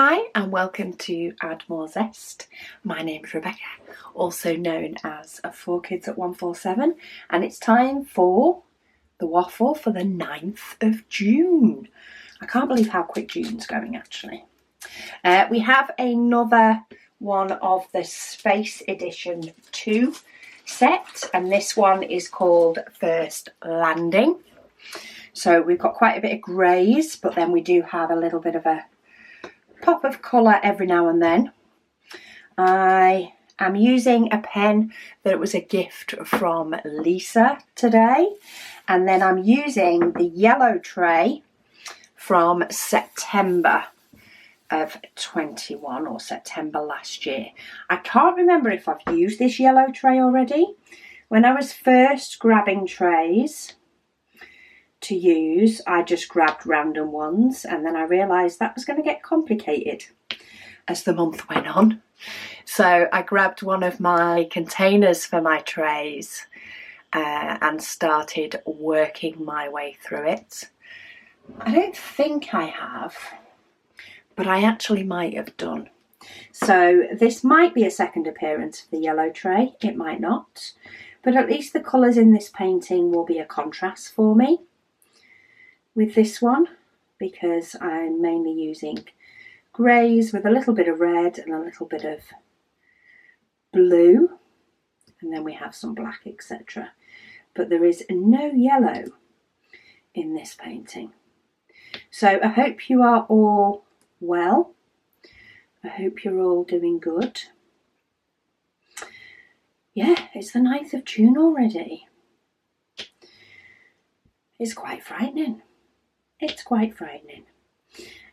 Hi and welcome to Add More Zest. My name's Rebecca, also known as 4Kids at 147, and it's time for the waffle for the 9th of June. I can't believe how quick June's going actually. We have another one of the Space Edition 2 set, and this one is called First Landing. So we've got quite a bit of greys, but then we do have a little bit of a pop of colour every now and then. I am using a pen that was a gift from Lisa today, and then I'm using the yellow tray from September of 21 or September last year. I can't remember if I've used this yellow tray already. When I was first grabbing trays to use, I just grabbed random ones, and then I realised that was going to get complicated as the month went on. So I grabbed one of my containers for my trays and started working my way through it. I don't think I have, but I actually might have done. So this might be a second appearance of the yellow tray, it might not, but at least the colours in this painting will be a contrast for me with this one, because I'm mainly using greys with a little bit of red and a little bit of blue, and then we have some black, etc. But there is no yellow in this painting. So I hope you are all well. I hope you're all doing good. Yeah, it's the 9th of June already. It's quite frightening. It's quite frightening.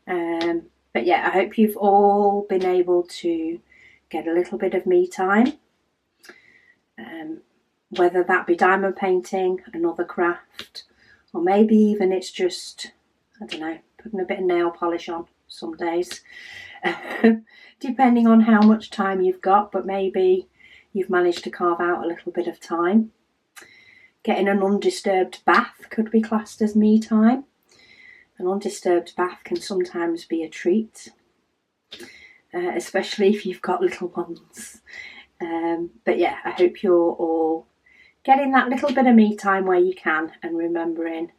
But yeah, I hope you've all been able to get a little bit of me time. Whether that be diamond painting, another craft, or maybe even it's just, I don't know, putting a bit of nail polish on some days. Depending on how much time you've got, but maybe you've managed to carve out a little bit of time. Getting an undisturbed bath could be classed as me time. An undisturbed bath can sometimes be a treat, especially if you've got little ones. But yeah, I hope you're all getting that little bit of me time where you can, and remembering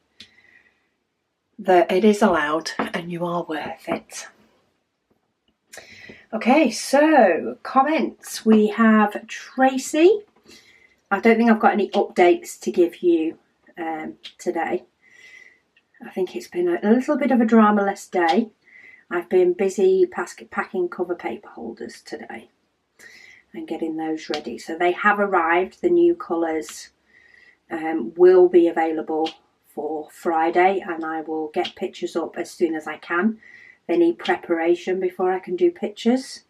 that it is allowed and you are worth it. Okay, so comments. We have Tracy. I don't think I've got any updates to give you today. I think it's been a little bit of a drama-less day. I've been busy packing cover paper holders today and getting those ready. So they have arrived. The new colours will be available for Friday, and I will get pictures up as soon as I can. They need preparation before I can do pictures.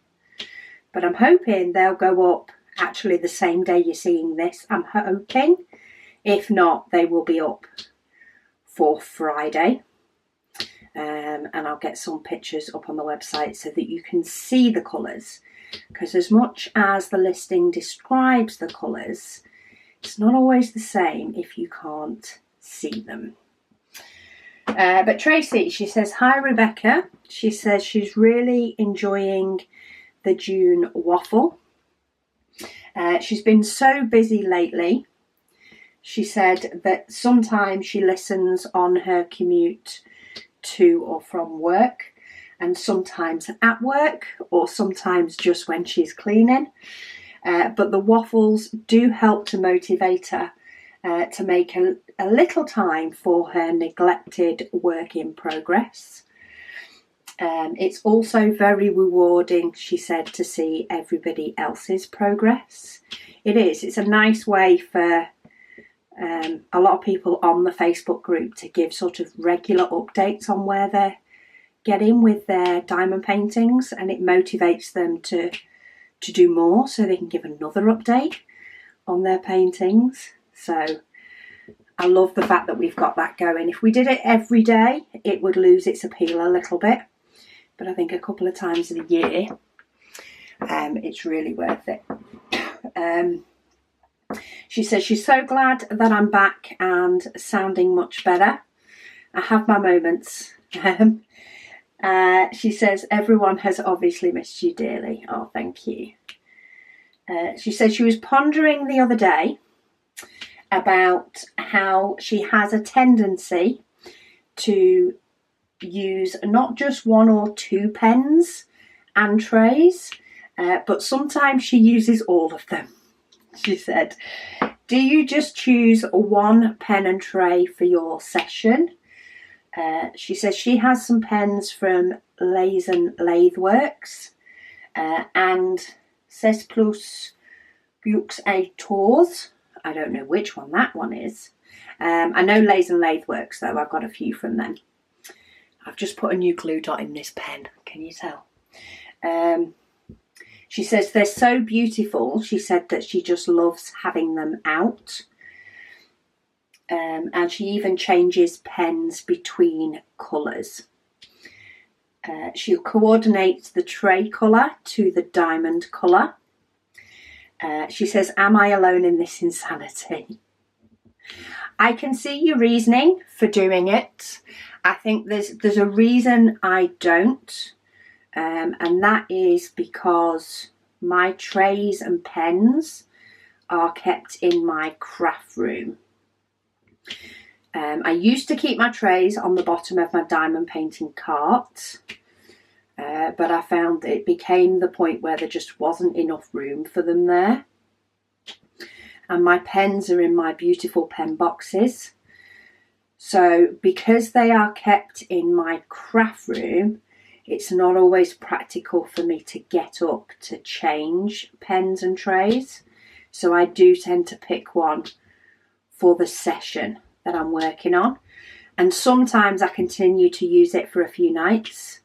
But I'm hoping they'll go up actually the same day you're seeing this. I'm hoping. If not, they will be up for Friday, and I'll get some pictures up on the website so that you can see the colours, because as much as the listing describes the colours, it's not always the same if you can't see them. But Tracy, she says, hi Rebecca. She says she's really enjoying the June Waffle. She's been so busy lately. She said that sometimes she listens on her commute to or from work, and sometimes at work, or sometimes just when she's cleaning. But the waffles do help to motivate her to make a little time for her neglected work in progress. It's also very rewarding, she said, to see everybody else's progress. It is. It's a nice way for a lot of people on the Facebook group to give sort of regular updates on where they're getting with their diamond paintings, and it motivates them to do more so they can give another update on their paintings. So I love the fact that we've got that going. If we did it every day, it would lose its appeal a little bit, but I think a couple of times a year it's really worth it. She says she's so glad that I'm back and sounding much better. I have my moments. She says, everyone has obviously missed you dearly. Oh, thank you. She says she was pondering the other day about how she has a tendency to use not just one or two pens and trays, but sometimes she uses all of them. She said, do you just choose one pen and tray for your session? She says she has some pens from Lathe Works and 16 Plus Bux et Tours. I don't know which one that one is. I know Lathe Works though, I've got a few from them. I've just put a new glue dot in this pen, can you tell? She says they're so beautiful. She said that she just loves having them out. And she even changes pens between colours. She'll coordinate the tray colour to the diamond colour. She says, am I alone in this insanity? I can see your reasoning for doing it. I think there's a reason I don't. And that is because my trays and pens are kept in my craft room. I used to keep my trays on the bottom of my diamond painting cart, but I found it became the point where there just wasn't enough room for them there. And my pens are in my beautiful pen boxes. So because they are kept in my craft room, it's not always practical for me to get up to change pens and trays. So I do tend to pick one for the session that I'm working on. And sometimes I continue to use it for a few nights.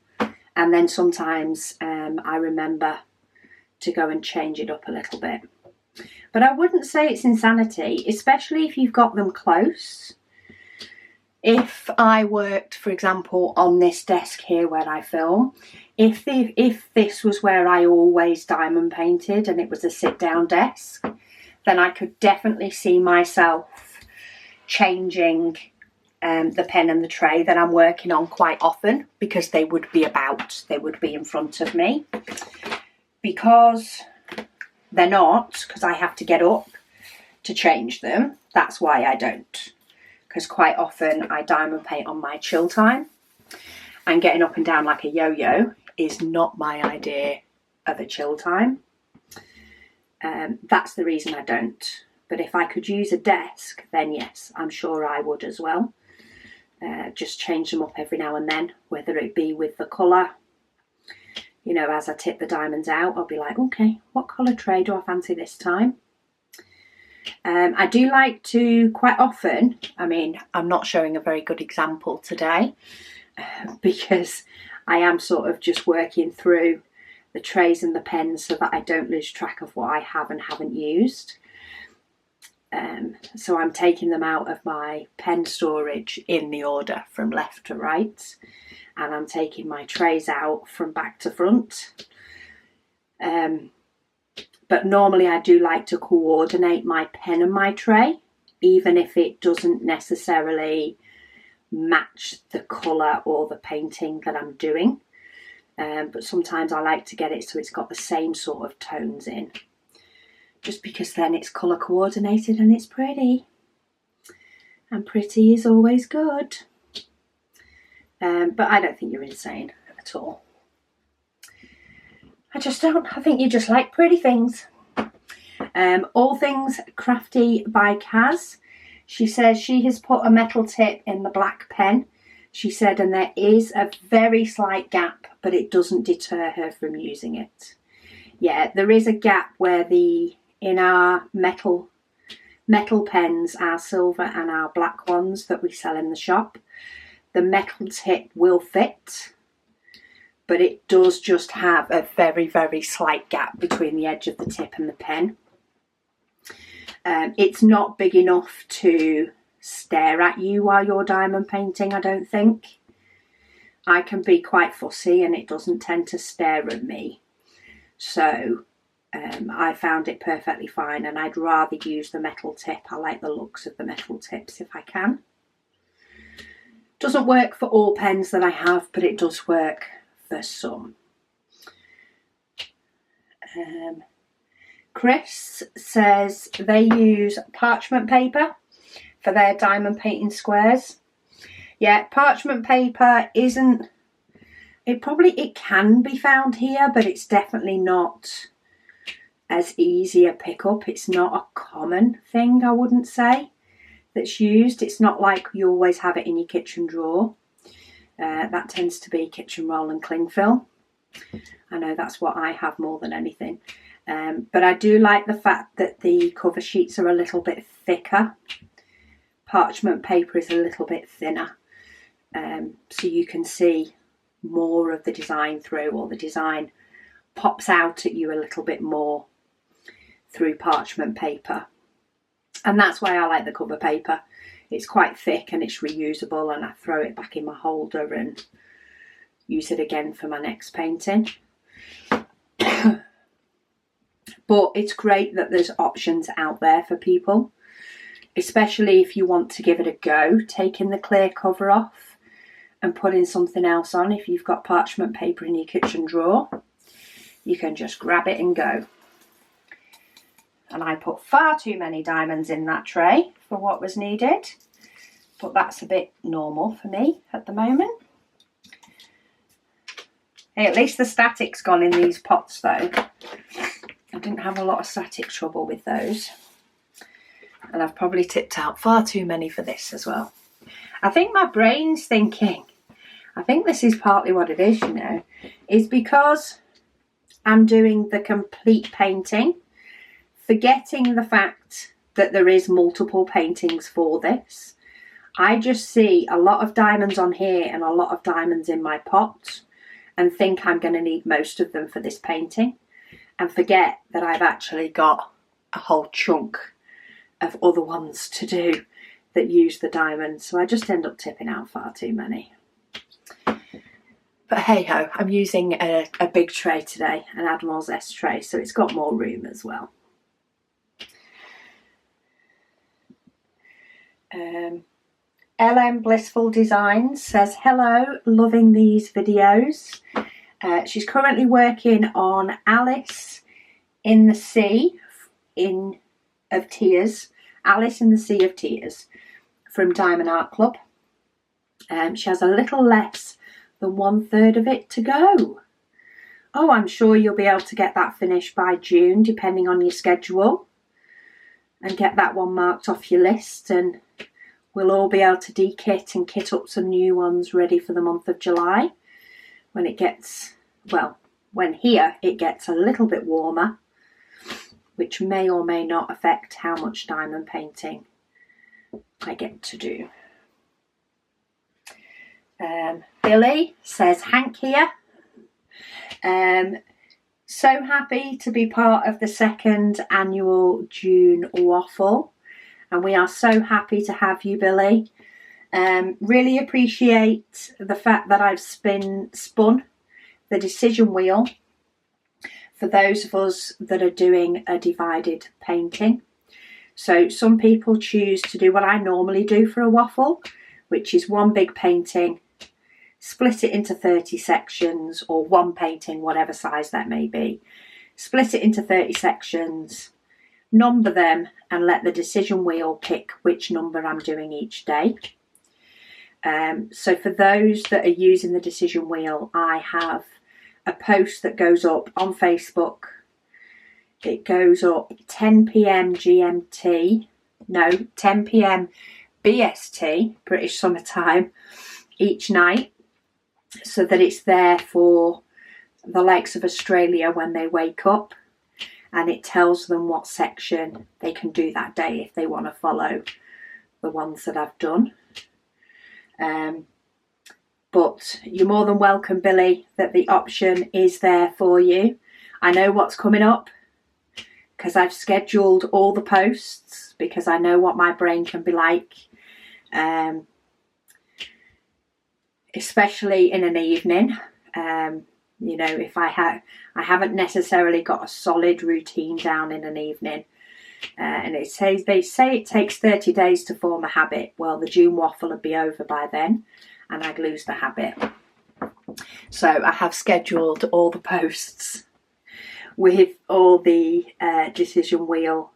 And then sometimes I remember to go and change it up a little bit. But I wouldn't say it's insanity, especially if you've got them close. If I worked, for example, on this desk here where I film, if this was where I always diamond painted and it was a sit-down desk, then I could definitely see myself changing the pen and the tray that I'm working on quite often, because they would be in front of me. Because they're not, because I have to get up to change them, that's why I don't. Because quite often I diamond paint on my chill time, and getting up and down like a yo-yo is not my idea of a chill time. That's the reason I don't. But if I could use a desk, then yes, I'm sure I would as well. Just change them up every now and then, whether it be with the colour. You know, as I tip the diamonds out, I'll be like, okay, what colour tray do I fancy this time? I do like to quite often, I mean, I'm not showing a very good example today because I am sort of just working through the trays and the pens so that I don't lose track of what I have and haven't used. So I'm taking them out of my pen storage in the order from left to right, and I'm taking my trays out from back to front. But normally I do like to coordinate my pen and my tray, even if it doesn't necessarily match the colour or the painting that I'm doing. But sometimes I like to get it so it's got the same sort of tones in, just because then it's colour coordinated and it's pretty. And pretty is always good. But I don't think you're insane at all. I just don't. I think you just like pretty things. All Things Crafty by Kaz. She says she has put a metal tip in the black pen. She said, and there is a very slight gap, but it doesn't deter her from using it. Yeah, there is a gap where in our metal pens, our silver and our black ones that we sell in the shop, the metal tip will fit, but it does just have a very, very slight gap between the edge of the tip and the pen. It's not big enough to stare at you while you're diamond painting, I don't think. I can be quite fussy and it doesn't tend to stare at me. So I found it perfectly fine, and I'd rather use the metal tip. I like the looks of the metal tips if I can. Doesn't work for all pens that I have, but it does work for some. Chris says they use parchment paper for their diamond painting squares. Yeah, parchment paper isn't, it can be found here, but it's definitely not as easy a pickup. It's not a common thing, I wouldn't say, that's used. It's not like you always have it in your kitchen drawer. That tends to be kitchen roll and cling film. I know that's what I have more than anything. But I do like the fact that the cover sheets are a little bit thicker. Parchment paper is a little bit thinner. So you can see more of the design through, or the design pops out at you a little bit more through parchment paper. And that's why I like the cover paper. It's quite thick and it's reusable, and I throw it back in my holder and use it again for my next painting. But it's great that there's options out there for people, especially if you want to give it a go, taking the clear cover off and putting something else on. If you've got parchment paper in your kitchen drawer, you can just grab it and go. And I put far too many diamonds in that tray for what was needed, but that's a bit normal for me at the moment. Hey, at least the static's gone in these pots though. I didn't have a lot of static trouble with those. And I've probably tipped out far too many for this as well. I think my brain's thinking, I think this is partly what it is, you know, is because I'm doing the complete painting, forgetting the fact that there is multiple paintings for this. I just see a lot of diamonds on here and a lot of diamonds in my pot and think I'm going to need most of them for this painting, and forget that I've actually got a whole chunk of other ones to do that use the diamonds. So I just end up tipping out far too many. But hey ho, I'm using a big tray today, an Admiral's S tray, so it's got more room as well. LM Blissful Designs says, hello, loving these videos. She's currently working on Alice in the Sea of Tears. Alice in the Sea of Tears from Diamond Art Club. She has a little less than 1/3 of it to go. Oh, I'm sure you'll be able to get that finished by June, depending on your schedule, and get that one marked off your list, and we'll all be able to de-kit and kit up some new ones ready for the month of July, when it gets, well, when here it gets a little bit warmer, which may or may not affect how much diamond painting I get to do. Billy says, Hank here. So happy to be part of the 2nd annual June Waffle, and we are so happy to have you, Billy. Really appreciate the fact that I've spun the decision wheel for those of us that are doing a divided painting. So some people choose to do what I normally do for a waffle, which is one big painting, split it into 30 sections, or one painting, whatever size that may be. Split it into 30 sections, number them, and let the decision wheel pick which number I'm doing each day. So for those that are using the decision wheel, I have a post that goes up on Facebook. It goes up 10 p.m. GMT, no, 10 p.m. BST, British Summer Time, each night, so that it's there for the likes of Australia when they wake up, and it tells them what section they can do that day if they want to follow the ones that I've done. But you're more than welcome, Billy, that the option is there for you. I know what's coming up because I've scheduled all the posts, because I know what my brain can be like, especially in an evening. You know, if I haven't necessarily got a solid routine down in an evening, and they say it takes 30 days to form a habit. Well, the June Waffle will be over by then, and I'd lose the habit. So I have scheduled all the posts with all the decision wheel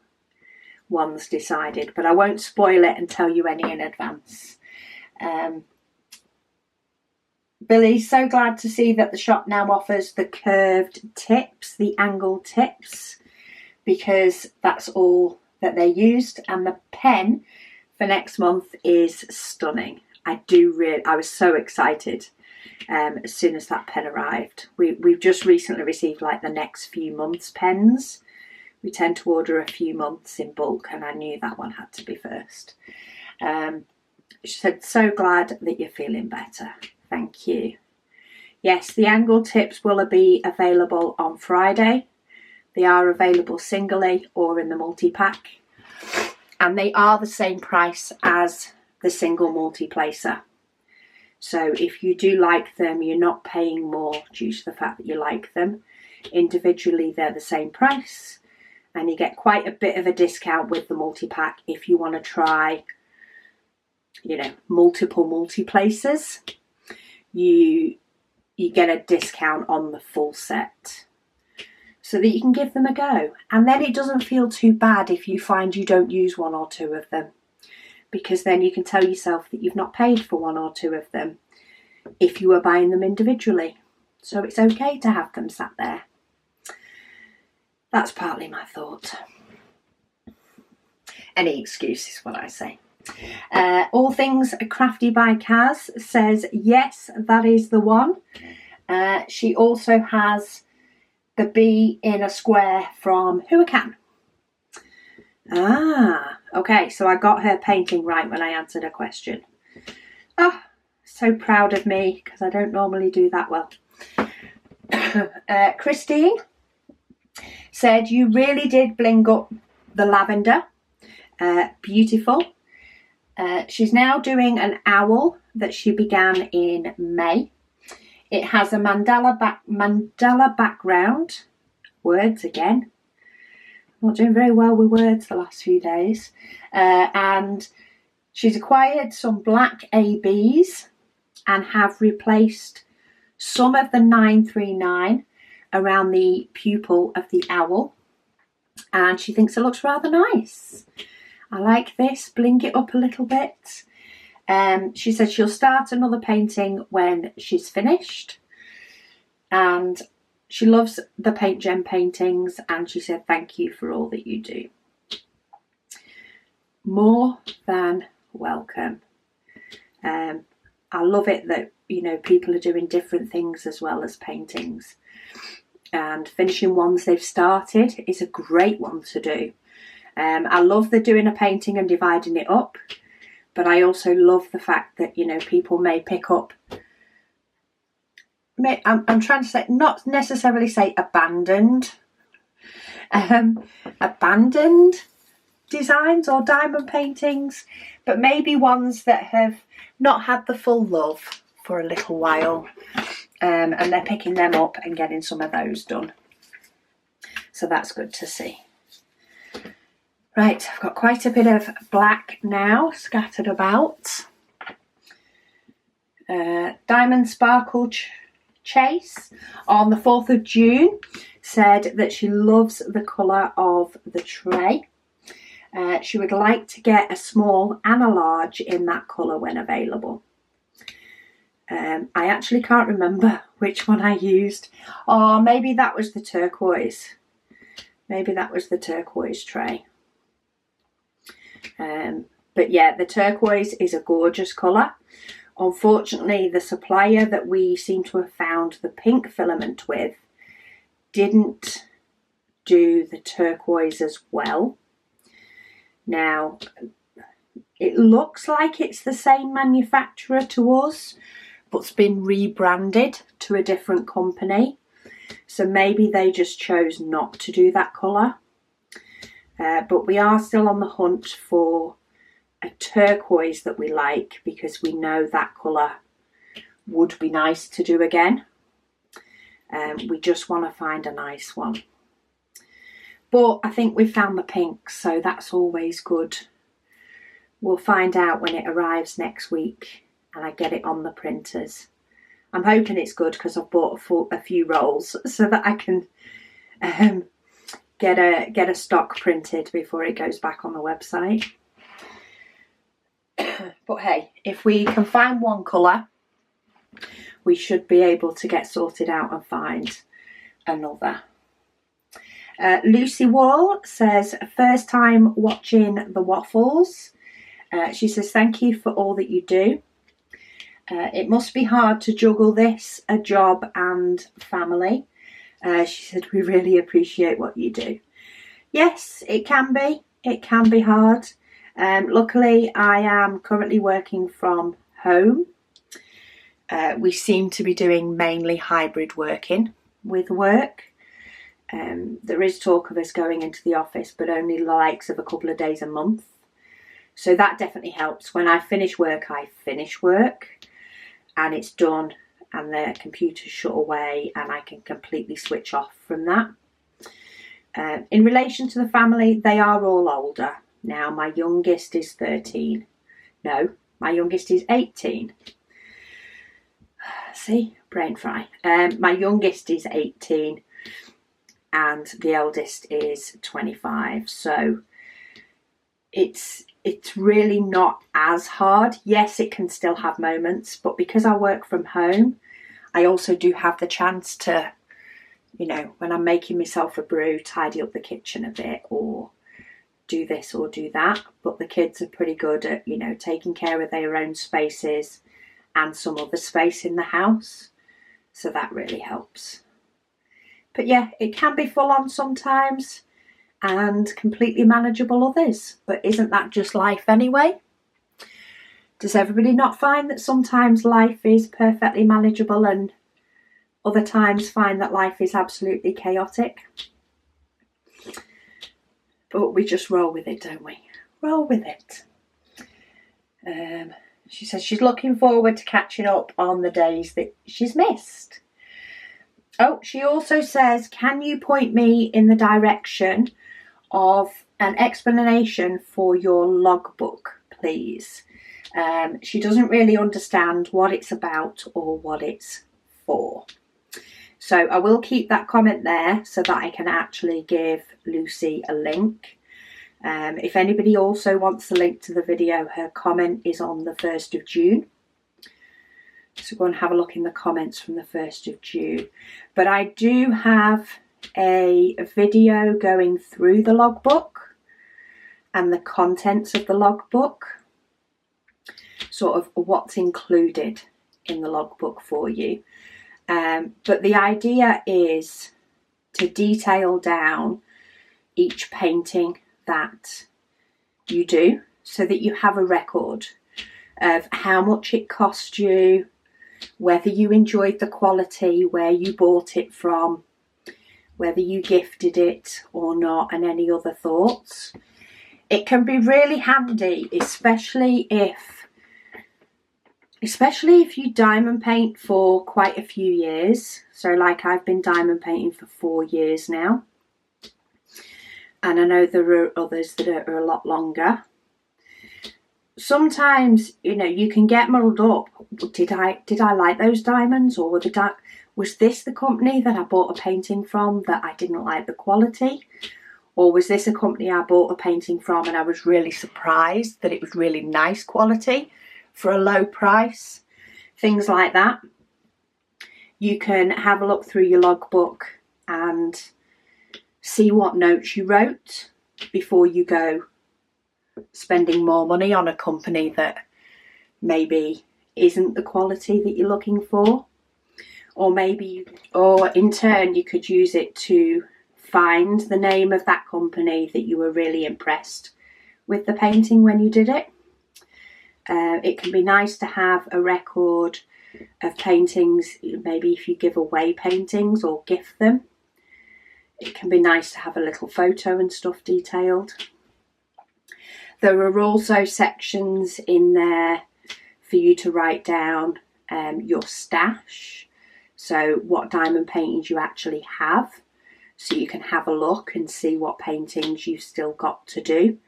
ones decided, but I won't spoil it and tell you any in advance. Billy's so glad to see that the shop now offers the curved tips, the angled tips, because that's all that they used, and the pen for next month is stunning. I was so excited as soon as that pen arrived. We've just recently received like the next few months pens. We tend to order a few months in bulk, and I knew that one had to be first. She said, so glad that you're feeling better. Thank you. Yes, the angled tips will be available on Friday. They are available singly or in the multi-pack. And they are the same price as the single multi-placer. So if you do like them, you're not paying more due to the fact that you like them. Individually, they're the same price. And you get quite a bit of a discount with the multi-pack if you want to try, multiple multi-placers. You get a discount on the full set so that you can give them a go. And then it doesn't feel too bad if you find you don't use one or two of them, because then you can tell yourself that you've not paid for one or two of them if you were buying them individually. So it's okay to have them sat there. That's partly my thought. Any excuse is what I say. All Things Crafty by Kaz says, yes, that is the one. She also has the bee in a square from Huacan. Okay, so I got her painting right when I answered her question. Oh, so proud of me, because I don't normally do that well. Christine said, you really did bling up the lavender. Beautiful. She's now doing an owl that she began in May. It has a mandala background. Words again. I'm not doing very well with words the last few days. And she's acquired some black ABs and have replaced some of the 939 around the pupil of the owl. And she thinks it looks rather nice. I like this, bling it up a little bit. She said she'll start another painting when she's finished. And she loves the Paint Gem paintings, and she said thank you for all that you do. More than welcome. I love it that, people are doing different things as well as paintings. And finishing ones they've started is a great one to do. I love the doing a painting and dividing it up, but I also love the fact that, people may pick up, I'm trying to say, not necessarily say abandoned designs or diamond paintings, but maybe ones that have not had the full love for a little while, and they're picking them up and getting some of those done. So that's good to see. Right, I've got quite a bit of black now scattered about. Diamond Sparkle Chase on the 4th of June said that she loves the colour of the tray. She would like to get a small and a large in that colour when available. I actually can't remember which one I used. Or maybe that was the turquoise. Maybe that was the turquoise tray. But yeah, the turquoise is a gorgeous colour. Unfortunately, the supplier that we seem to have found the pink filament with didn't do the turquoise as well. Now, it looks like it's the same manufacturer to us, but it's been rebranded to a different company. So maybe they just chose not to do that colour. But we are still on the hunt for a turquoise that we like, because we know that colour would be nice to do again. We just want to find a nice one. But I think we found the pink, so that's always good. We'll find out when it arrives next week and I get it on the printers. I'm hoping it's good because I've bought a few rolls so that I can get a stock printed before it goes back on the website. But hey, if we can find one colour, we should be able to get sorted out and find another. Lucy Wall says, first time watching the waffles. She says, thank you for all that you do. It must be hard to juggle this, a job and family. She said, we really appreciate what you do. Yes, it can be. It can be hard. Luckily, I am currently working from home. We seem to be doing mainly hybrid working with work. There is talk of us going into the office, but only the likes of a couple of days a month. So that definitely helps. When I finish work, I finish work and it's done and the computer's shut away and I can completely switch off from that. In relation to the family, they are all older. Now, my youngest is 13. No, my youngest is 18. See, brain fry. My youngest is 18 and the eldest is 25. So it's really not as hard. Yes, it can still have moments, but because I work from home, I also do have the chance to, you know, when I'm making myself a brew, tidy up the kitchen a bit or do this or do that. But the kids are pretty good at, you know, taking care of their own spaces and some other space in the house. So that really helps. But yeah, it can be full on sometimes and completely manageable others. But isn't that just life anyway? Does everybody not find that sometimes life is perfectly manageable and other times find that life is absolutely chaotic? But we just roll with it, don't we? Roll with it. She says she's looking forward to catching up on the days that she's missed. Oh, she also says, can you point me in the direction of an explanation for your logbook, please? She doesn't really understand what it's about or what it's for. So I will keep that comment there so that I can actually give Lucy a link. If anybody also wants the link to the video, her comment is on the 1st of June. So go and have a look in the comments from the 1st of June. But I do have a video going through the logbook and the contents of the logbook. Sort of what's included in the logbook for you. But the idea is to detail down each painting that you do so that you have a record of how much it cost you, whether you enjoyed the quality, where you bought it from, whether you gifted it or not, and any other thoughts. It can be really handy, especially if you diamond paint for quite a few years. So like I've been diamond painting for 4 years now. And I know there are others that are a lot longer. Sometimes, you know, you can get muddled up. Did I like those diamonds, or was this the company that I bought a painting from that I didn't like the quality? Or was this a company I bought a painting from and I was really surprised that it was really nice quality for a low price? Things like that. You can have a look through your logbook and see what notes you wrote before you go spending more money on a company that maybe isn't the quality that you're looking for. Or in turn you could use it to find the name of that company that you were really impressed with the painting when you did it. It can be nice to have a record of paintings, maybe if you give away paintings or gift them. It can be nice to have a little photo and stuff detailed. There are also sections in there for you to write down your stash. So what diamond paintings you actually have. So you can have a look and see what paintings you've still got to do.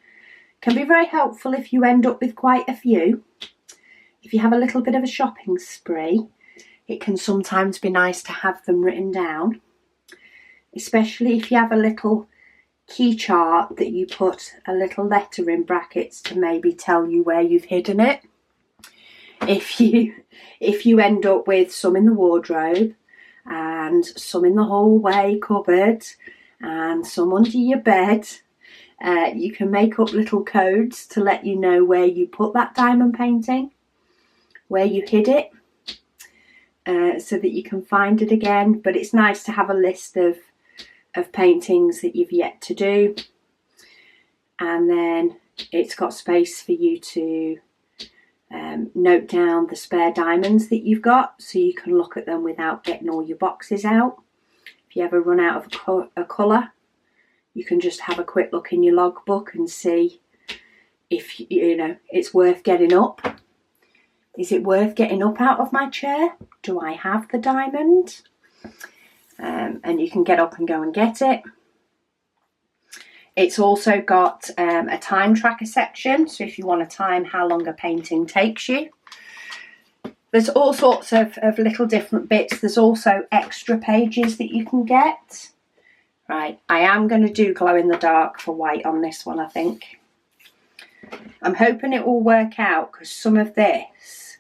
Can be very helpful if you end up with quite a few. if you have a little bit of a shopping spree, it can sometimes be nice to have them written down, especially if you have a little key chart that you put a little letter in brackets to maybe tell you where you've hidden it. If you end up with some in the wardrobe and some in the hallway cupboard and some under your bed, you can make up little codes to let you know where you put that diamond painting, where you hid it, so that you can find it again. But it's nice to have a list of paintings that you've yet to do, and then it's got space for you to note down the spare diamonds that you've got, so you can look at them without getting all your boxes out. If you ever run out of a colour, you can just have a quick look in your logbook and see if it's worth getting up. Is it worth getting up out of my chair? Do I have the diamond? And you can get up and go and get it. It's also got a time tracker section, so if you want to time how long a painting takes you. There's all sorts of little different bits. There's also extra pages that you can get. Right, I am going to do glow in the dark for white on this one, I think. I'm hoping it will work out, because some of this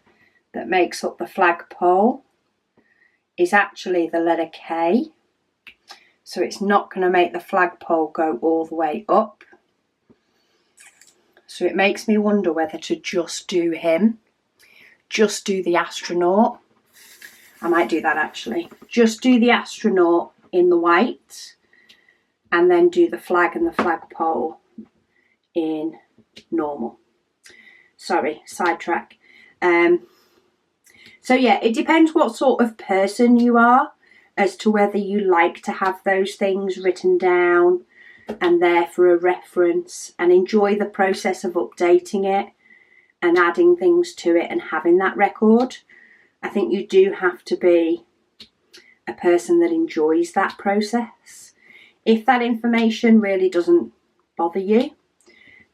that makes up the flagpole is actually the letter K. So it's not going to make the flagpole go all the way up. So it makes me wonder whether to just do him. Just do the astronaut. I might do that actually. Just do the astronaut in the white, and then do the flag and the flagpole in normal. Sorry, sidetrack. So yeah, it depends what sort of person you are as to whether you like to have those things written down and there for a reference and enjoy the process of updating it and adding things to it and having that record. I think you do have to be a person that enjoys that process. If that information really doesn't bother you,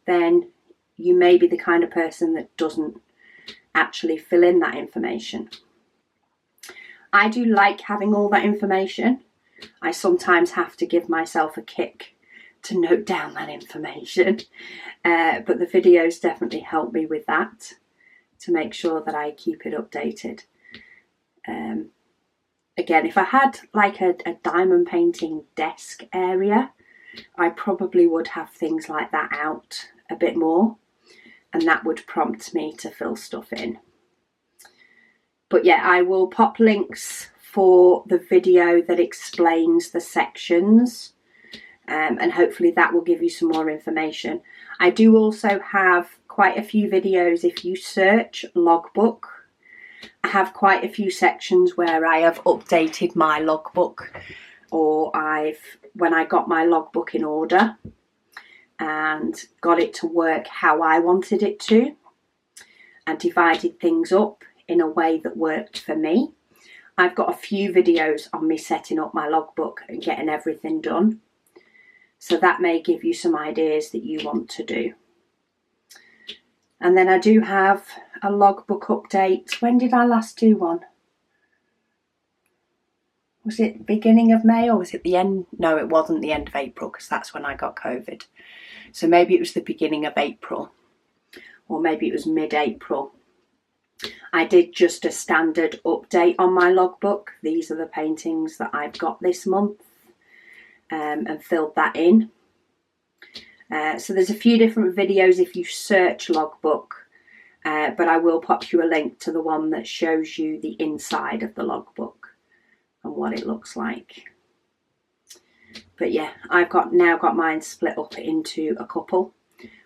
then you may be the kind of person that doesn't actually fill in that information. I do like having all that information. I sometimes have to give myself a kick to note down that information, but the videos definitely help me with that, to make sure that I keep it updated. Again, if I had like a diamond painting desk area, I probably would have things like that out a bit more, and that would prompt me to fill stuff in. But yeah, I will pop links for the video that explains the sections, and hopefully that will give you some more information. I do also have quite a few videos. If you search logbook, I have quite a few sections where I have updated my logbook, or when I got my logbook in order and got it to work how I wanted it to, and divided things up in a way that worked for me. I've got a few videos on me setting up my logbook and getting everything done. So that may give you some ideas that you want to do. And then I do have a logbook update. When did I last do one? Was it beginning of May, or was it the end? No, it wasn't the end of April, because that's when I got COVID. So maybe it was the beginning of April, or maybe it was mid-April. I did just a standard update on my logbook. These are the paintings that I've got this month, and filled that in. So there's a few different videos if you search logbook, but I will pop you a link to the one that shows you the inside of the logbook and what it looks like. But yeah, I've now got mine split up into a couple.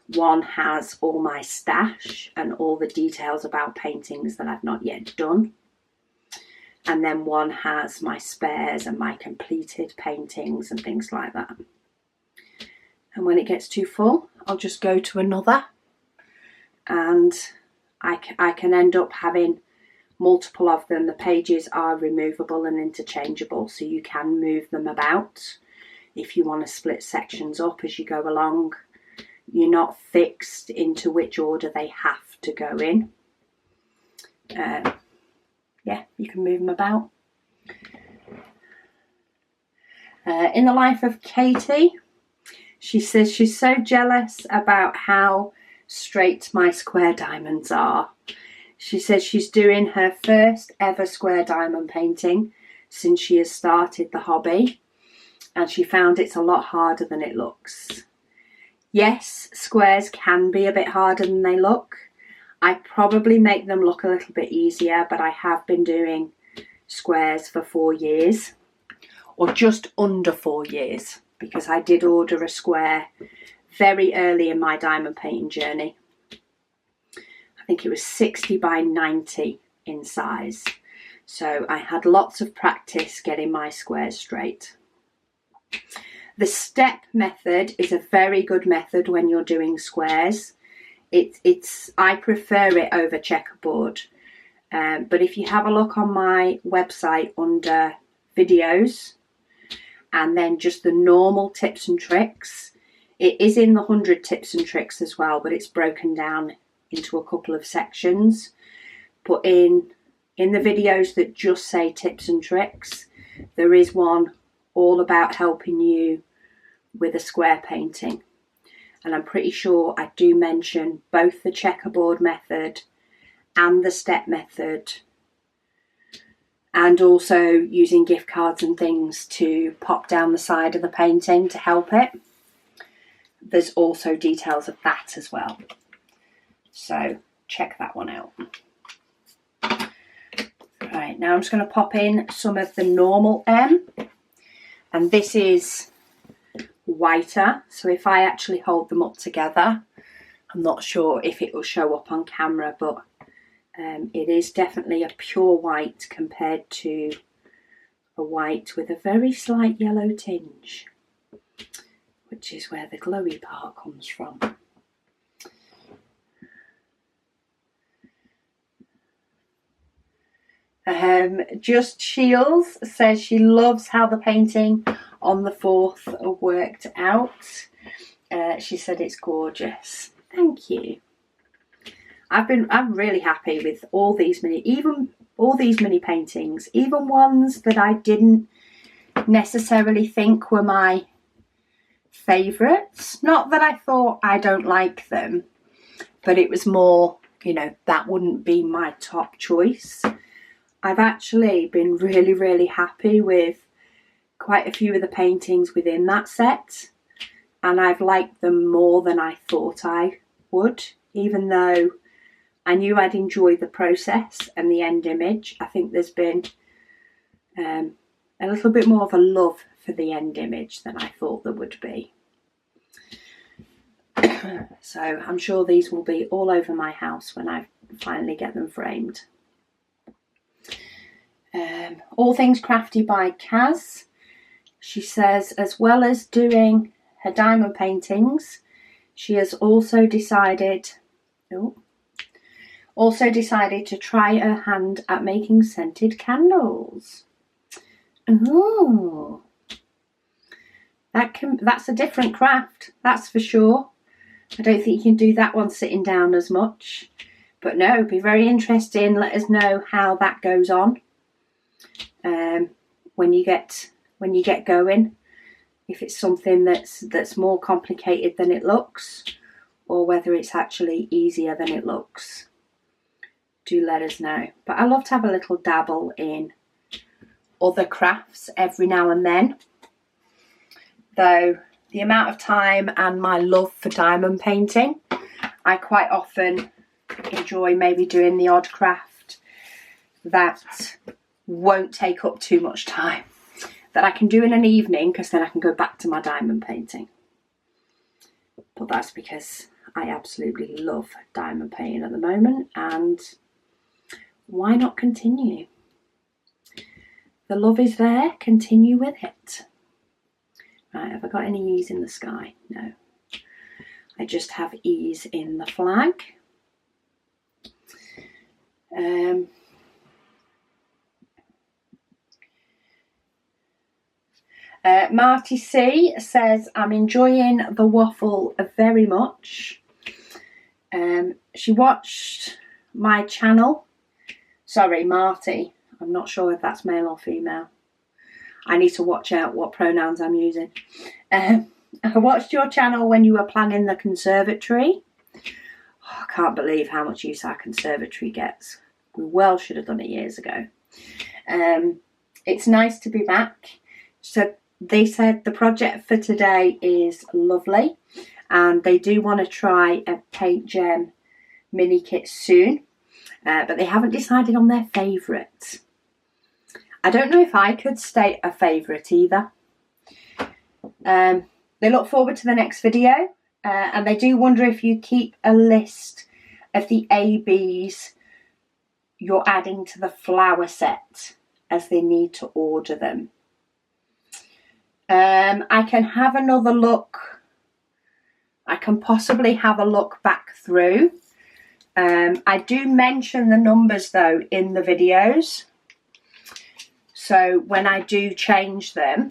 One has all my stash and all the details about paintings that I've not yet done. And then one has my spares and my completed paintings and things like that. And when it gets too full, I'll just go to another. And I can end up having multiple of them. The pages are removable and interchangeable, so you can move them about if you want to split sections up as you go along. You're not fixed into which order they have to go in. yeah, you can move them about. In the life of Katie, she says she's so jealous about how straight my square diamonds are. She says she's doing her first ever square diamond painting since she has started the hobby, and she found it's a lot harder than it looks. Yes, squares can be a bit harder than they look. I probably make them look a little bit easier, but I have been doing squares for 4 years, or just under 4 years, because I did order a square very early in my diamond painting journey. I think it was 60 by 90 in size. So I had lots of practice getting my squares straight. The step method is a very good method when you're doing squares. I prefer it over checkerboard. But if you have a look on my website under videos and then just the normal tips and tricks, it is in the 100 tips and tricks as well, but it's broken down into a couple of sections. But in the videos that just say tips and tricks, there is one all about helping you with a square painting. And I'm pretty sure I do mention both the checkerboard method and the step method, and also using gift cards and things to pop down the side of the painting to help it. There's also details of that as well. So check that one out. Right, now I'm just going to pop in some of the normal M. And this is whiter, so if I actually hold them up together, I'm not sure if it will show up on camera, but it is definitely a pure white compared to a white with a very slight yellow tinge, which is where the glowy part comes from. Just Shields says she loves how the painting on the 4th worked out. She said it's gorgeous. Thank you. I'm really happy with all these mini paintings, even ones that I didn't necessarily think were my favourites. Not that I thought I don't like them, but it was more, you know, that wouldn't be my top choice. I've actually been really, really happy with quite a few of the paintings within that set, and I've liked them more than I thought I would, even though I knew I'd enjoy the process and the end image. I think there's been a little bit more of a love for the end image than I thought there would be. So I'm sure these will be all over my house when I finally get them framed. All Things Crafty by Kaz. She says, as well as doing her diamond paintings, she has also decided to try her hand at making scented candles. Ooh, that's a different craft, that's for sure. I don't think you can do that one sitting down as much, but no, it'd be very interesting. Let us know how that goes on when you get going, if it's something that's more complicated than it looks, or whether it's actually easier than it looks. Do let us know. But I love to have a little dabble in other crafts every now and then, though the amount of time and my love for diamond painting, I quite often enjoy maybe doing the odd craft that won't take up too much time, that I can do in an evening, because then I can go back to my diamond painting. But that's because I absolutely love diamond painting at the moment, and why not continue? The love is there, continue with it. Right, have I got any E's in the sky? No. I just have E's in the flag. Marty C says, I'm enjoying the waffle very much. She watched my channel Sorry, Marty. I'm not sure if that's male or female. I need to watch out what pronouns I'm using. I watched your channel when you were planning the conservatory. Oh, I can't believe how much use our conservatory gets. We well should have done it years ago. It's nice to be back. So they said the project for today is lovely, and they do want to try a paint gem mini kit soon, but they haven't decided on their favourite. I don't know if I could state a favourite either. They look forward to the next video, and they do wonder if you keep a list of the ABs you're adding to the flower set, as they need to order them. I can have another look. I can possibly have a look back through. I do mention the numbers though in the videos. So when I do change them,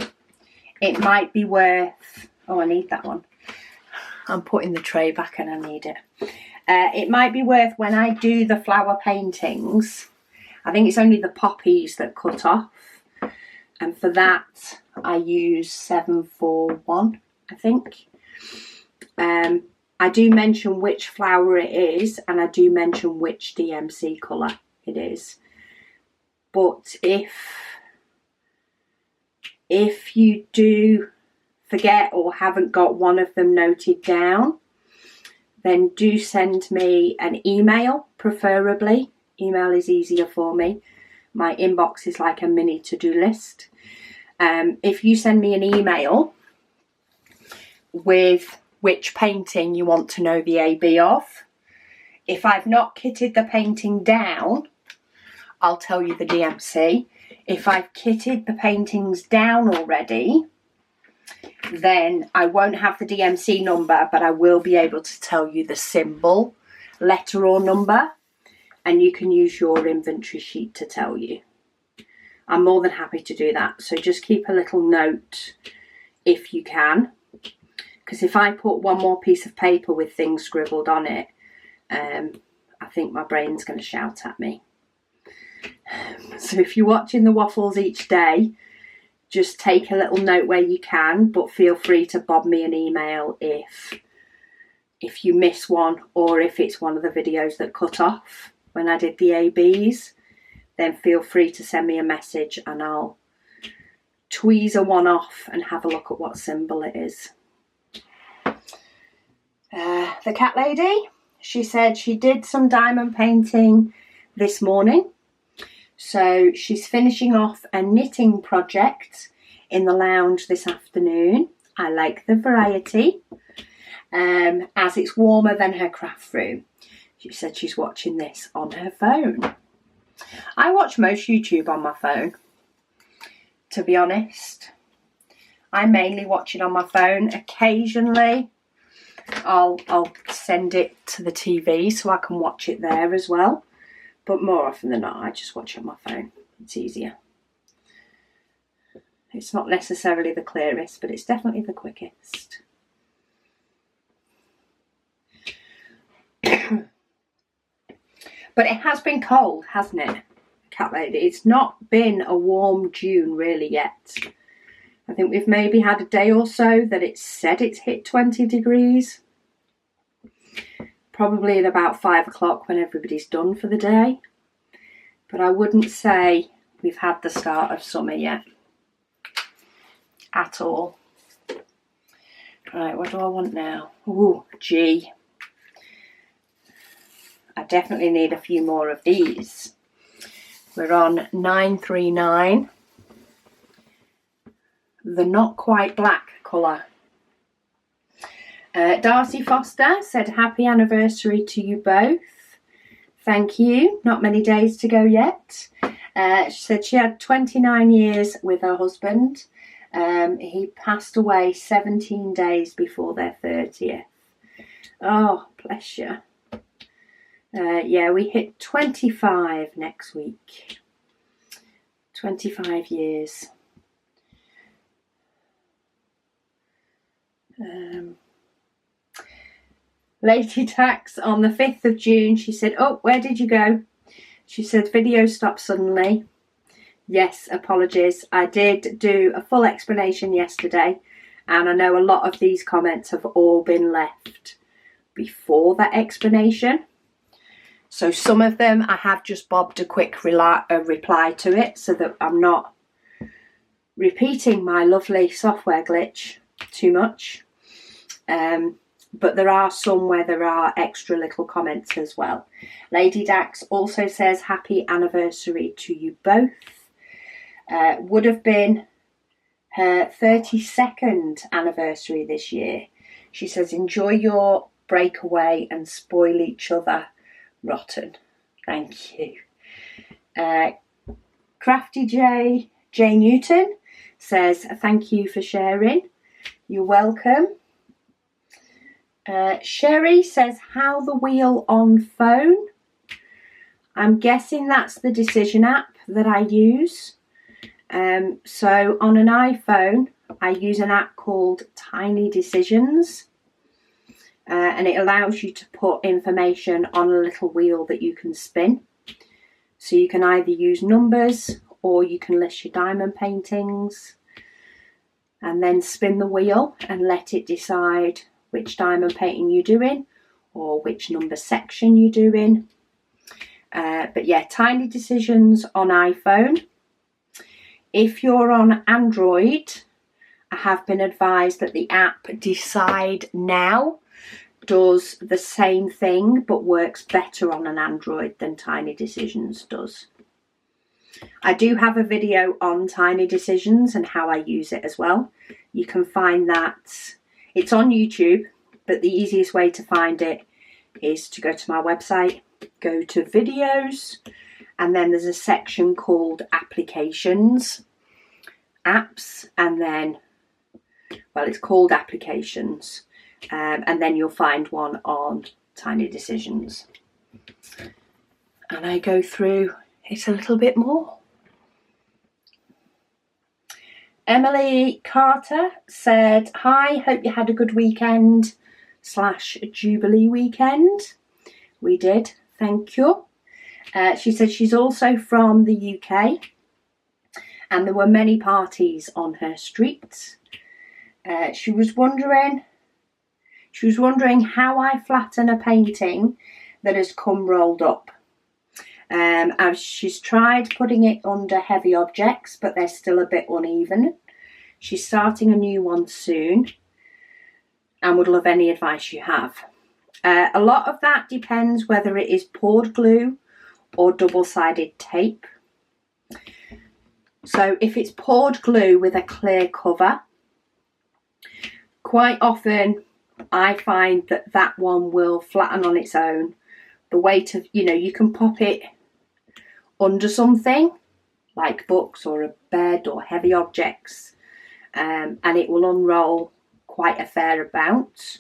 it might be worth... Oh, I need that one. I'm putting the tray back and I need it. It might be worth, when I do the flower paintings, I think it's only the poppies that cut off. And for that, I use 741, I think. I do mention which flower it is, and I do mention which DMC colour it is. But if you do forget or haven't got one of them noted down, then do send me an email, preferably. Email is easier for me. My inbox is like a mini to-do list. If you send me an email with which painting you want to know the AB of, if I've not kitted the painting down, I'll tell you the DMC. If I've kitted the paintings down already, then I won't have the DMC number, but I will be able to tell you the symbol, letter or number, and you can use your inventory sheet to tell you. I'm more than happy to do that. So just keep a little note if you can, because if I put one more piece of paper with things scribbled on it, I think my brain's going to shout at me. So if you're watching the waffles each day, just take a little note where you can, but feel free to bob me an email if you miss one, or if it's one of the videos that cut off when I did the ABs, then feel free to send me a message and I'll tweezer one off and have a look at what symbol it is. The cat lady, she said she did some diamond painting this morning. So she's finishing off a knitting project in the lounge this afternoon. I like the variety, as it's warmer than her craft room. She said she's watching this on her phone. I watch most YouTube on my phone, to be honest. I mainly watch it on my phone. Occasionally I'll send it to the TV so I can watch it there as well. But more often than not, I just watch it on my phone. It's easier. It's not necessarily the clearest, but it's definitely the quickest. But it has been cold, hasn't it, cat lady? It's not been a warm June really yet. I think we've maybe had a day or so that it's said it's hit 20 degrees. Probably at about 5 o'clock when everybody's done for the day. But I wouldn't say we've had the start of summer yet. At all. Right, what do I want now? Ooh, G. I definitely need a few more of these. We're on 939. The not quite black colour. Darcy Foster said happy anniversary to you both. Thank you. Not many days to go yet. She said she had 29 years with her husband. He passed away 17 days before their 30th. Oh, bless you. Yeah, we hit 25 next week. 25 years. Lady Tax on the 5th of June, she said, oh, where did you go? She said video stopped suddenly. Yes, apologies. I did do a full explanation yesterday, and I know a lot of these comments have all been left before that explanation. So some of them I have just bobbed a quick reply to it so that I'm not repeating my lovely software glitch too much. But there are some where there are extra little comments as well. Lady Dax also says happy anniversary to you both. Would have been her 32nd anniversary this year. She says enjoy your breakaway and spoil each other rotten. Thank you. Crafty J Newton says thank you for sharing. You're welcome. Sherry says how the wheel on phone. I'm guessing that's the decision app that I use. So on an iPhone I use an app called Tiny Decisions, and it allows you to put information on a little wheel that you can spin. So you can either use numbers or you can list your diamond paintings and then spin the wheel and let it decide which diamond painting you're doing or which number section you're doing. But yeah, Tiny Decisions on iPhone. If you're on Android, I have been advised that the app Decide Now does the same thing but works better on an Android than Tiny Decisions does. I do have a video on Tiny Decisions and how I use it as well. You can find that, it's on YouTube, but the easiest way to find it is to go to my website, go to videos, and then there's a section called applications, apps, and then, well, it's called applications, and then you'll find one on Tiny Decisions. And I go through it a little bit more. Emily Carter said, hi, hope you had a good weekend / Jubilee weekend. We did, thank you. She said she's also from the UK and there were many parties on her street. She was wondering how I flatten a painting that has come rolled up. As she's tried putting it under heavy objects, but they're still a bit uneven. She's starting a new one soon and would love any advice you have. A lot of that depends whether it is poured glue or double-sided tape. So if it's poured glue with a clear cover, quite often I find that that one will flatten on its own. The weight of, you can pop it under something like books or a bed or heavy objects, and it will unroll quite a fair amount.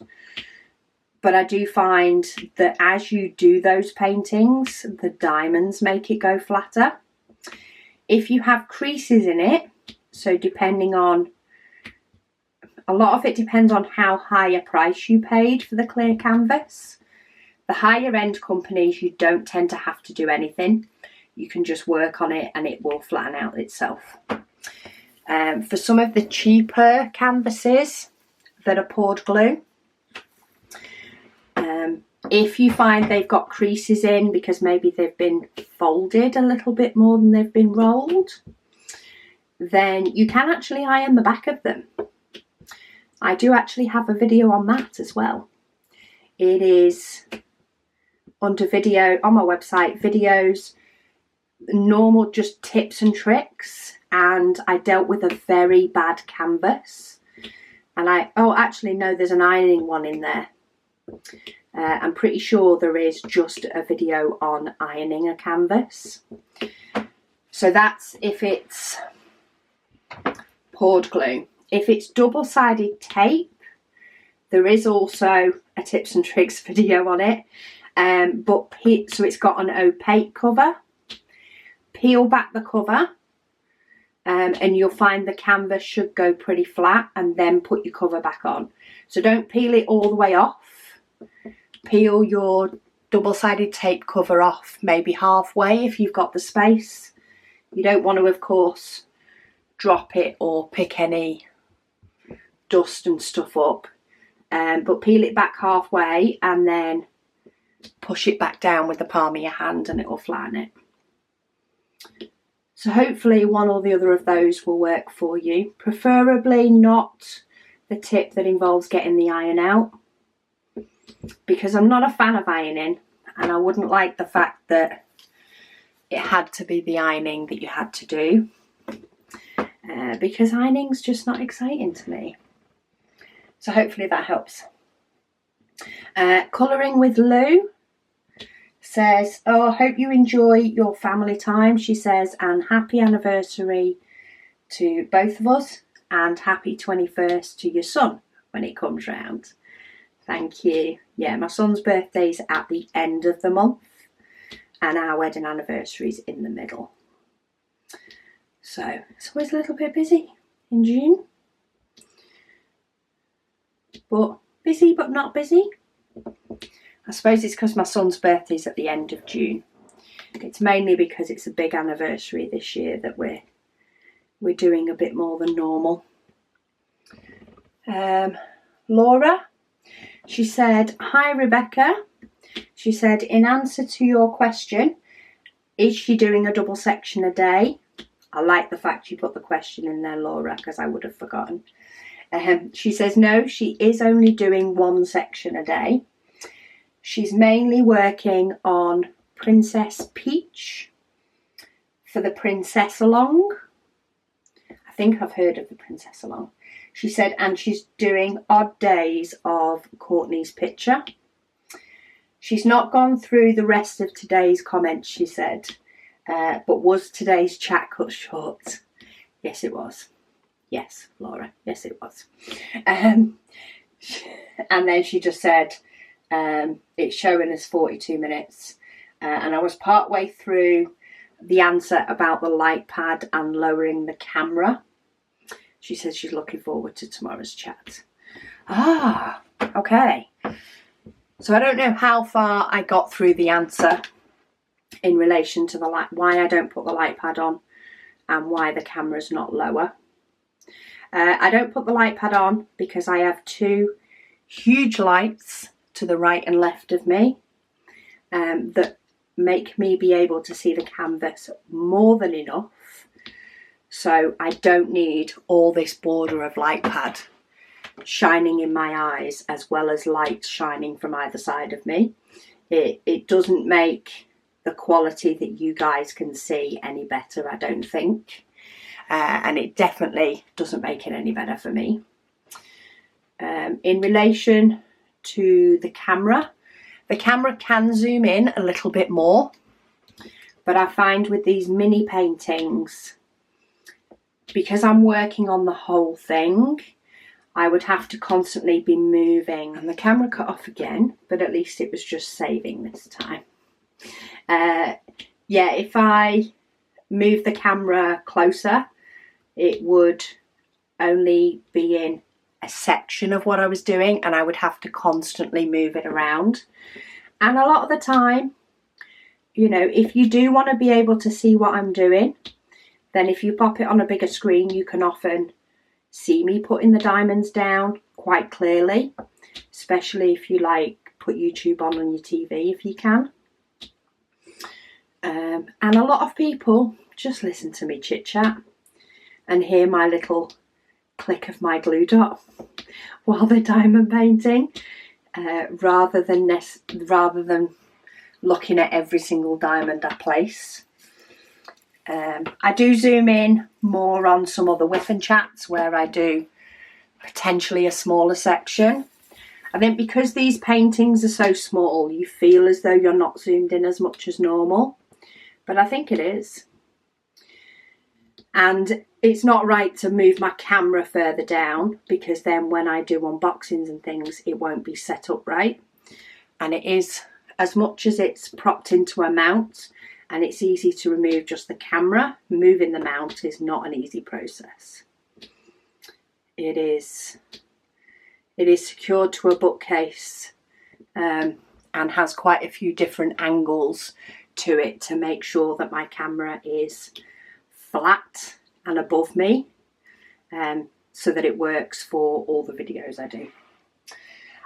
But I do find that as you do those paintings, the diamonds make it go flatter. If you have creases in it, so depending on, a lot of it depends on how high a price you paid for the clear canvas. The higher end companies, you don't tend to have to do anything. You can just work on it and it will flatten out itself. For some of the cheaper canvases that are poured glue, if you find they've got creases in because maybe they've been folded a little bit more than they've been rolled, then you can actually iron the back of them. I do actually have a video on that as well. It is under video on my website, videos, normal just tips and tricks, and I dealt with a very bad canvas. And actually no, there's an ironing one in there. I'm pretty sure there is just a video on ironing a canvas. So that's if it's poured glue. If it's double-sided tape, there is also a tips and tricks video on it. So it's got an opaque cover. Peel back the cover and you'll find the canvas should go pretty flat, and then put your cover back on. So don't peel it all the way off. Peel your double-sided tape cover off maybe halfway if you've got the space. You don't want to, of course, drop it or pick any dust and stuff up, but peel it back halfway and then push it back down with the palm of your hand and it will flatten it. So hopefully one or the other of those will work for you. Preferably not the tip that involves getting the iron out, because I'm not a fan of ironing, and I wouldn't like the fact that it had to be the ironing that you had to do, because ironing's just not exciting to me. So hopefully that helps. Colouring with Lou says, oh, I hope you enjoy your family time. She says, and happy anniversary to both of us, and happy 21st to your son when it comes round. Thank you. Yeah, my son's birthday's at the end of the month and our wedding anniversary's in the middle. So it's always a little bit busy in June. But busy but not busy. I suppose it's because my son's birthday's at the end of June. It's mainly because it's a big anniversary this year that we're doing a bit more than normal. Laura, she said, hi Rebecca. She said, in answer to your question, is she doing a double section a day? I like the fact you put the question in there, Laura, because I would have forgotten. She says, no, she is only doing one section a day. She's mainly working on Princess Peach for the Princess Along. I think I've heard of the Princess Along. She said, and she's doing odd days of Courtney's picture. She's not gone through the rest of today's comments, she said, but was today's chat cut short? Yes, it was. Yes, Laura, yes, it was. And then she just said, it's showing us 42 minutes. And I was part way through the answer about the light pad and lowering the camera. She says she's looking forward to tomorrow's chat. Ah, okay. So I don't know how far I got through the answer in relation to the light, why I don't put the light pad on and why the camera's not lower. I don't put the light pad on because I have two huge lights to the right and left of me that make me be able to see the canvas more than enough. So I don't need all this border of light pad shining in my eyes as well as lights shining from either side of me. It doesn't make the quality that you guys can see any better, I don't think. And it definitely doesn't make it any better for me. In relation to the camera can zoom in a little bit more, but I find with these mini paintings, because I'm working on the whole thing, I would have to constantly be moving. And the camera cut off again, but at least it was just saving this time. Yeah, if I move the camera closer, it would only be in a section of what I was doing and I would have to constantly move it around. And a lot of the time, you know, if you do want to be able to see what I'm doing, then if you pop it on a bigger screen, you can often see me putting the diamonds down quite clearly, especially if you like put YouTube on your TV if you can. And a lot of people just listen to me chit chat and hear my little click of my glue dot while they're diamond painting, rather than looking at every single diamond I place. I do zoom in more on some other whiff and chats where I do potentially a smaller section. I think because these paintings are so small, you feel as though you're not zoomed in as much as normal, but I think it is. And it's not right to move my camera further down, because then when I do unboxings and things, it won't be set up right. And it is, as much as it's propped into a mount and it's easy to remove just the camera, moving the mount is not an easy process. It is secured to a bookcase and has quite a few different angles to it to make sure that my camera is flat and above me, so that it works for all the videos I do.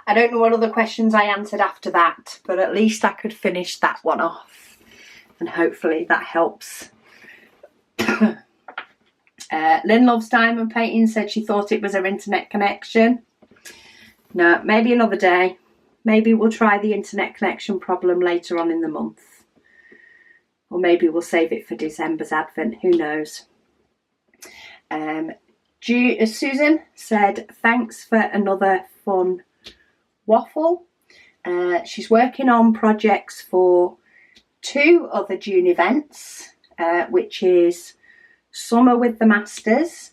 I don't know what other questions I answered after that, but at least I could finish that one off, and hopefully that helps. Lynn Loves Diamond Painting said she thought it was her internet connection. No, maybe another day. Maybe we'll try the internet connection problem later on in the month. Or maybe we'll save it for December's Advent, who knows. Susan said, thanks for another fun waffle. She's working on projects for 2 other June events, which is Summer with the Masters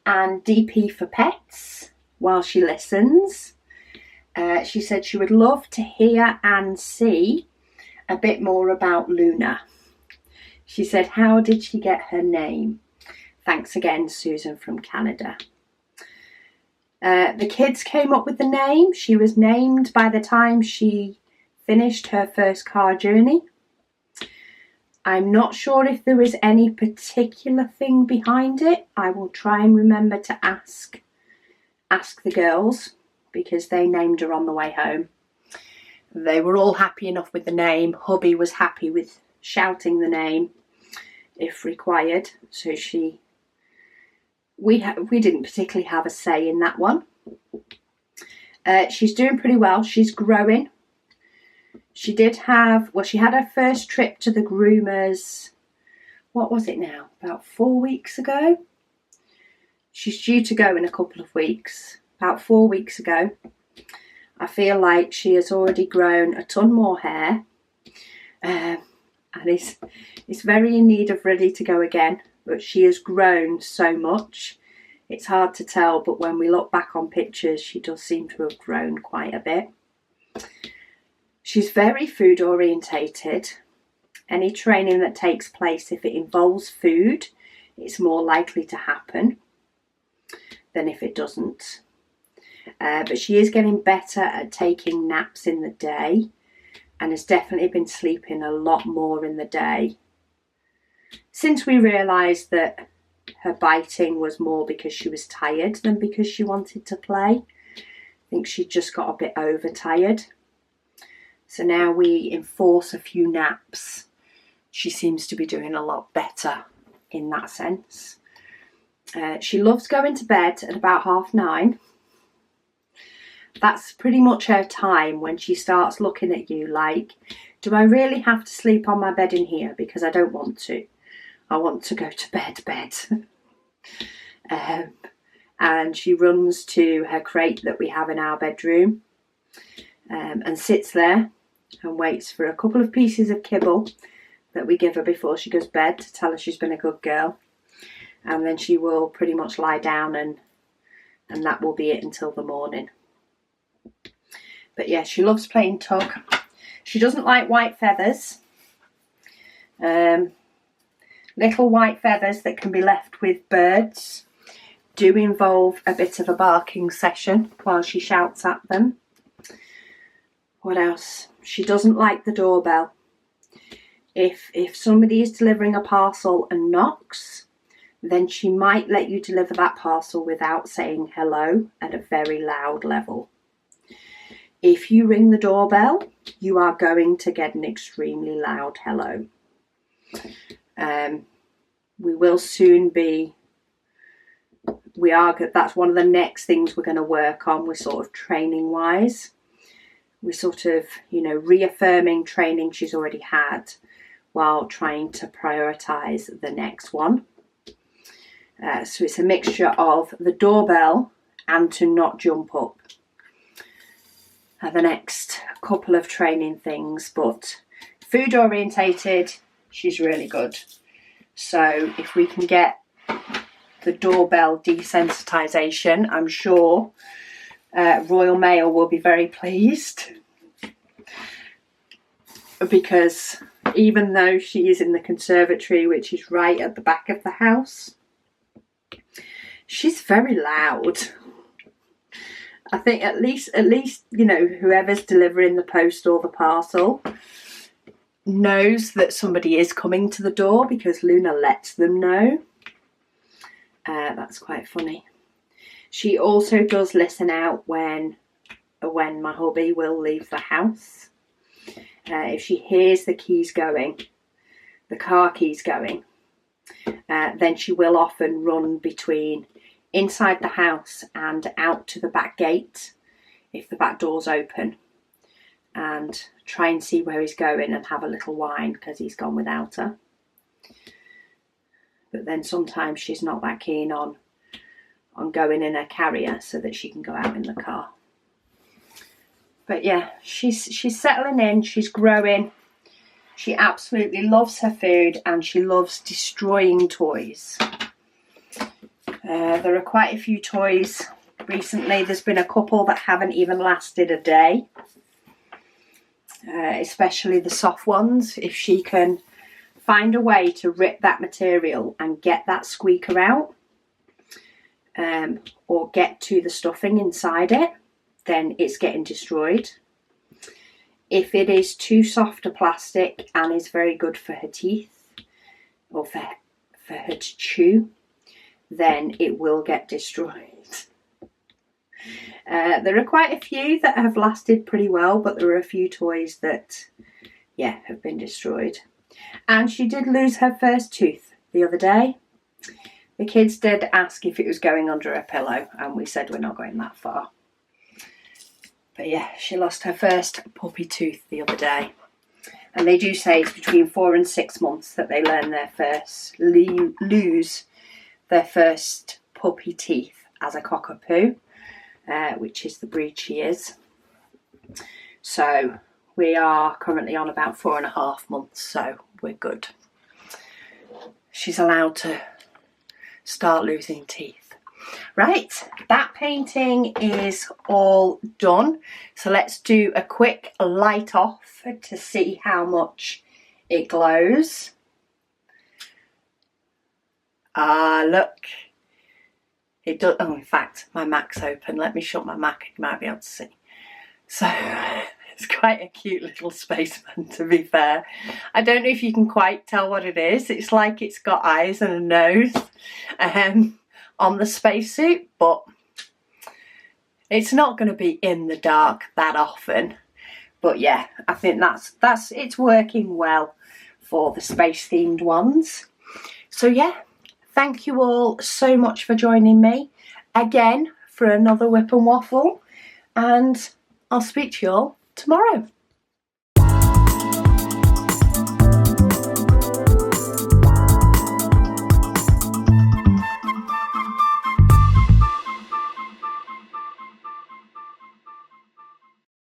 and DP for Pets while she listens. She said she would love to hear and see a bit more about Luna. She said, how did she get her name? Thanks again, Susan from Canada. The kids came up with the name. She was named by the time she finished her first car journey. I'm not sure if there was any particular thing behind it. I will try and remember to ask the girls, because they named her on the way home. They were all happy enough with the name. Hubby was happy with shouting the name if required. So we didn't particularly have a say in that one. She's doing pretty well. She's growing. She had her first trip to the groomers, what was it now, about 4 weeks ago? She's due to go in a couple of weeks, about 4 weeks ago. I feel like she has already grown a ton more hair, and it's very in need of ready to go again, but she has grown so much. It's hard to tell, but when we look back on pictures, she does seem to have grown quite a bit. She's very food orientated. Any training that takes place, if it involves food, it's more likely to happen than if it doesn't. But she is getting better at taking naps in the day, and has definitely been sleeping a lot more in the day. Since we realised that her biting was more because she was tired than because she wanted to play. I think she just got a bit overtired. So now we enforce a few naps. She seems to be doing a lot better in that sense. She loves going to bed at about 9:30. That's pretty much her time when she starts looking at you like, do I really have to sleep on my bed in here? Because I don't want to. I want to go to bed. And she runs to her crate that we have in our bedroom, and sits there and waits for a couple of pieces of kibble that we give her before she goes to bed to tell her she's been a good girl. And then she will pretty much lie down, and that will be it until the morning. But yeah, she loves playing tug. She doesn't like white feathers. Little white feathers that can be left with birds do involve a bit of a barking session while she shouts at them. What else? She doesn't like the doorbell. If somebody is delivering a parcel and knocks, then she might let you deliver that parcel without saying hello at a very loud level. If you ring the doorbell, you are going to get an extremely loud hello. We will soon be, that's one of the next things we're going to work on. We're sort of training wise. We're sort of, reaffirming training she's already had while trying to prioritise the next one. So it's a mixture of the doorbell and to not jump up. The next couple of training things, but food orientated, she's really good. So if we can get the doorbell desensitisation, I'm sure Royal Mail will be very pleased, because even though she is in the conservatory, which is right at the back of the house, she's very loud. I think at least, you know, whoever's delivering the post or the parcel knows that somebody is coming to the door because Luna lets them know. That's quite funny. She also does listen out when my hubby will leave the house. If she hears the keys going, the car keys going, then she will often run between inside the house and out to the back gate if the back door's open, and try and see where he's going and have a little whine because he's gone without her. But then sometimes she's not that keen on going in a carrier so that she can go out in the car. But yeah, she's settling in, she's growing. She absolutely loves her food and she loves destroying toys. There are quite a few toys recently. There's been a couple that haven't even lasted a day. Especially the soft ones. If she can find a way to rip that material and get that squeaker out, or get to the stuffing inside it, then it's getting destroyed. If it is too soft a plastic and is very good for her teeth, or for her to chew, then it will get destroyed. There are quite a few that have lasted pretty well, but there are a few toys that, yeah, have been destroyed. And she did lose her first tooth the other day. The kids did ask if it was going under her pillow, and we said we're not going that far. But yeah, she lost her first puppy tooth the other day. And they do say it's between 4 and 6 months that they lose their first puppy teeth as a cockapoo, which is the breed she is. So we are currently on about 4.5 months, so we're good. She's allowed to start losing teeth. Right, that painting is all done. So let's do a quick light off to see how much it glows. Ah, look. It does. Oh, in fact, my Mac's open. Let me shut my Mac, you might be able to see. So it's quite a cute little spaceman, to be fair. I don't know if you can quite tell what it is. It's like it's got eyes and a nose on the spacesuit, but it's not going to be in the dark that often. But yeah, I think it's working well for the space themed ones. So yeah, thank you all so much for joining me again for another Whip and Waffle, and I'll speak to you all tomorrow.